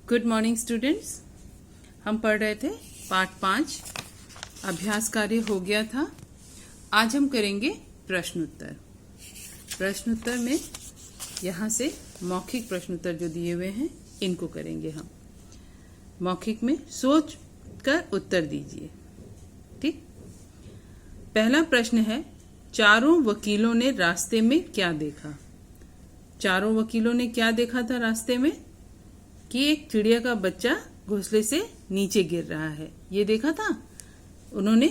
Good morning students. हम पढ़ रहे थे पाठ 5 अभ्यास कार्य हो गया था। आज हम करेंगे प्रश्नोत्तर। प्रश्नोत्तर में यहाँ से मौखिक प्रश्नोत्तर जो दिए हुए हैं इनको करेंगे हम। मौखिक में सोच कर उत्तर दीजिए। ठीक। पहला प्रश्न है, चारों वकीलों ने रास्ते में क्या देखा? चारों वकीलों ने क्या देखा था रास्ते में? कि एक चिड़िया का बच्चा घोंसले से नीचे गिर रहा है, ये देखा था उन्होंने।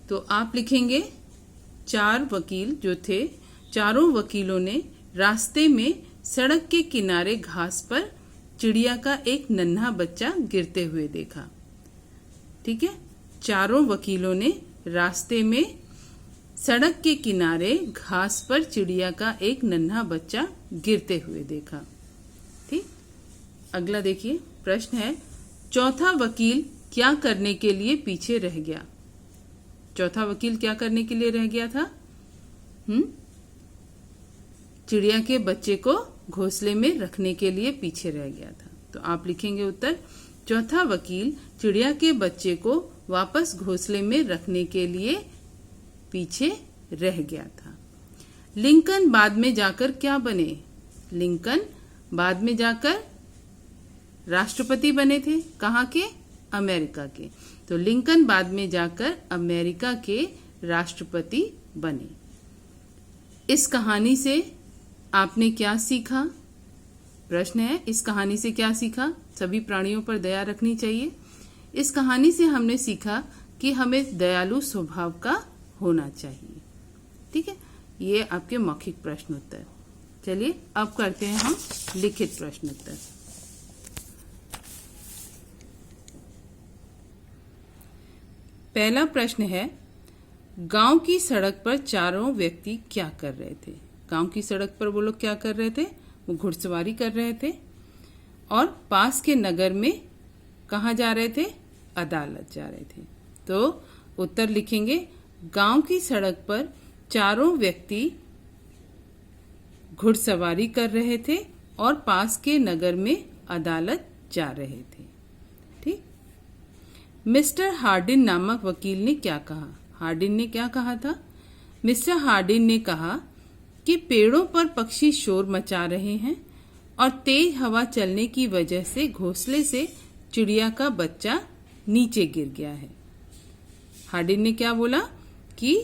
तो आप लिखेंगे चार वकील जो थे, चारों वकीलों ने रास्ते में सड़क के किनारे घास पर चिड़िया का एक नन्हा बच्चा गिरते हुए देखा। ठीक है, चारों वकीलों ने रास्ते में सड़क के किनारे घास पर चिड़िया का एक नन्हा बच्चा गिरते हुए देखा। ठीक। अगला देखिए, प्रश्न है, चौथा वकील क्या करने के लिए पीछे रह गया? चौथा वकील क्या करने के लिए रह गया था? चिड़िया के बच्चे को घोंसले में रखने के लिए पीछे रह गया था। तो आप लिखेंगे उत्तर, चौथा वकील चिड़िया के बच्चे को वापस घोंसले में रखने के लिए पीछे रह गया था। लिंकन बाद में जाकर क्या बने? लिंकन बाद में जाकर राष्ट्रपति बने थे। कहाँ के? अमेरिका के। तो लिंकन बाद में जाकर अमेरिका के राष्ट्रपति बने। इस कहानी से आपने क्या सीखा? प्रश्न है, इस कहानी से क्या सीखा? सभी प्राणियों पर दया रखनी चाहिए। इस कहानी से हमने सीखा कि हमें दयालु स्वभाव का होना चाहिए। ठीक है, ये आपके मौखिक प्रश्नोत्तर। चलिए अब करते हैं हम लिखित प्रश्नोत्तर। पहला प्रश्न है, गांव की सड़क पर चारों व्यक्ति क्या कर रहे थे? गांव की सड़क पर वो लोग क्या कर रहे थे? वो घुड़सवारी कर रहे थे और पास के नगर में कहाँ जा रहे थे? अदालत जा रहे थे। तो उत्तर लिखेंगे, गांव की सड़क पर चारों व्यक्ति घुड़सवारी कर रहे थे और पास के नगर में अदालत जा रहे थे। ठीक। मिस्टर हार्डिन नामक वकील ने क्या कहा? हार्डिन ने क्या कहा था? मिस्टर हार्डिन ने कहा कि पेड़ों पर पक्षी शोर मचा रहे हैं और तेज हवा चलने की वजह से घोंसले से चिड़िया का बच्चा नीचे गिर गया है। हार्डिन ने क्या बोला कि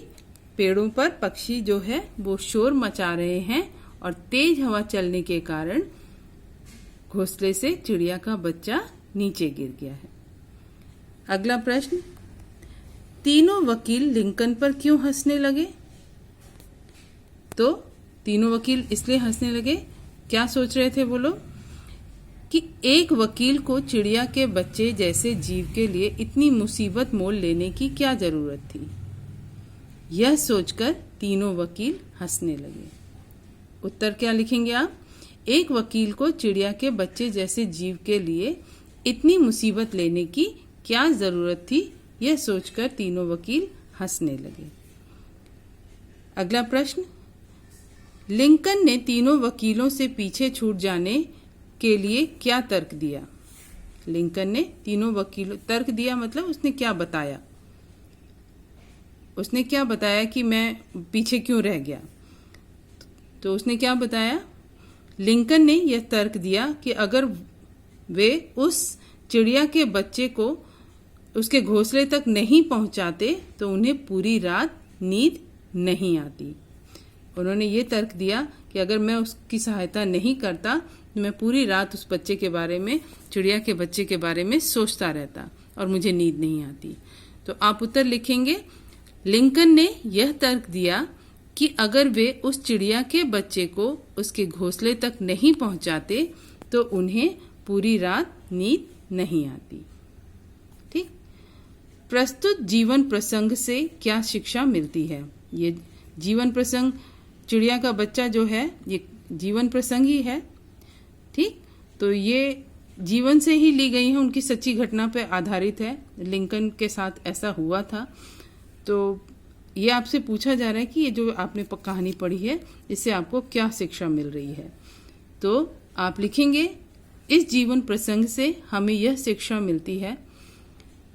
पेड़ों पर पक्षी जो है वो शोर मचा रहे हैं और तेज हवा चलने के कारण घोंसले से चिड़िया का बच्चा नीचे गिर गया है। अगला प्रश्न, तीनों वकील लिंकन पर क्यों हंसने लगे? तो तीनों वकील इसलिए हंसने लगे, क्या सोच रहे थे वो लोग? कि एक वकील को चिड़िया के बच्चे जैसे जीव के लिए इतनी मुसीबत मोल लेने की क्या जरूरत थी? यह सोचकर तीनों वकील हंसने लगे। उत्तर क्या लिखेंगे आप? एक वकील को चिड़िया के बच्चे जैसे जीव के लिए इतनी मुसीबत लेने की क्या जरूरत थी, यह सोचकर तीनों वकील हंसने लगे। अगला प्रश्न, लिंकन ने तीनों वकीलों से पीछे छूट जाने के लिए क्या तर्क दिया? लिंकन ने तीनों वकीलों तर्क दिया मतलब उसने क्या बताया? उसने क्या बताया कि मैं पीछे क्यों रह गया? तो उसने क्या बताया? लिंकन ने यह तर्क दिया कि अगर वे उस चिड़िया के बच्चे को उसके घोंसले तक नहीं पहुंचाते तो उन्हें पूरी रात नींद नहीं आती। उन्होंने ये तर्क दिया कि अगर मैं उसकी सहायता नहीं करता तो मैं पूरी रात उस बच्चे के बारे में, चिड़िया के बच्चे के बारे में सोचता रहता और मुझे नींद नहीं आती। तो आप उत्तर लिखेंगे, लिंकन ने यह तर्क दिया कि अगर वे उस चिड़िया के बच्चे को उसके घोंसले तक नहीं पहुंचाते तो उन्हें पूरी रात नींद नहीं आती। ठीक। प्रस्तुत जीवन प्रसंग से क्या शिक्षा मिलती है? ये जीवन प्रसंग, चिड़िया का बच्चा जो है ये जीवन प्रसंग ही है। ठीक। तो ये जीवन से ही ली गई है, उनकी सच्ची घटना पर आधारित है। लिंकन के साथ ऐसा हुआ था। तो ये आपसे पूछा जा रहा है कि ये जो आपने कहानी पढ़ी है इससे आपको क्या शिक्षा मिल रही है। तो आप लिखेंगे, इस जीवन प्रसंग से हमें यह शिक्षा मिलती है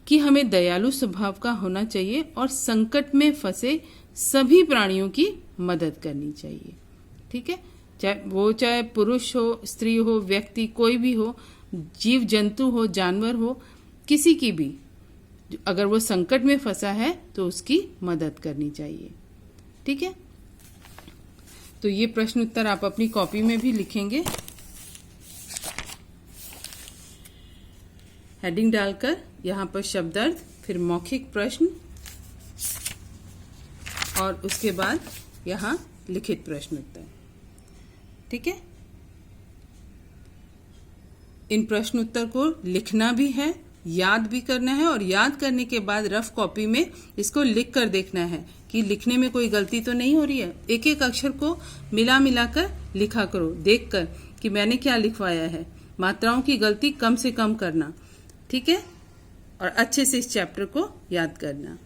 कि हमें दयालु स्वभाव का होना चाहिए और संकट में फंसे सभी प्राणियों की मदद करनी चाहिए। ठीक है, चाहे पुरुष हो, स्त्री हो, व्यक्ति कोई भी हो, जीव जंतु हो, जानवर हो, किसी की भी अगर वो संकट में फंसा है तो उसकी मदद करनी चाहिए। ठीक है, तो ये प्रश्न उत्तर आप अपनी कॉपी में भी लिखेंगे, हेडिंग डालकर यहाँ पर शब्दार्थ, फिर मौखिक प्रश्न और उसके बाद यहाँ लिखित प्रश्न उत्तर। ठीक है, इन प्रश्न उत्तर को लिखना भी है, याद भी करना है और याद करने के बाद रफ कॉपी में इसको लिख कर देखना है कि लिखने में कोई गलती तो नहीं हो रही है। एक एक अक्षर को मिला मिला कर लिखा करो, देखकर कि मैंने क्या लिखवाया है। मात्राओं की गलती कम से कम करना। ठीक है, और अच्छे से इस चैप्टर को याद करना।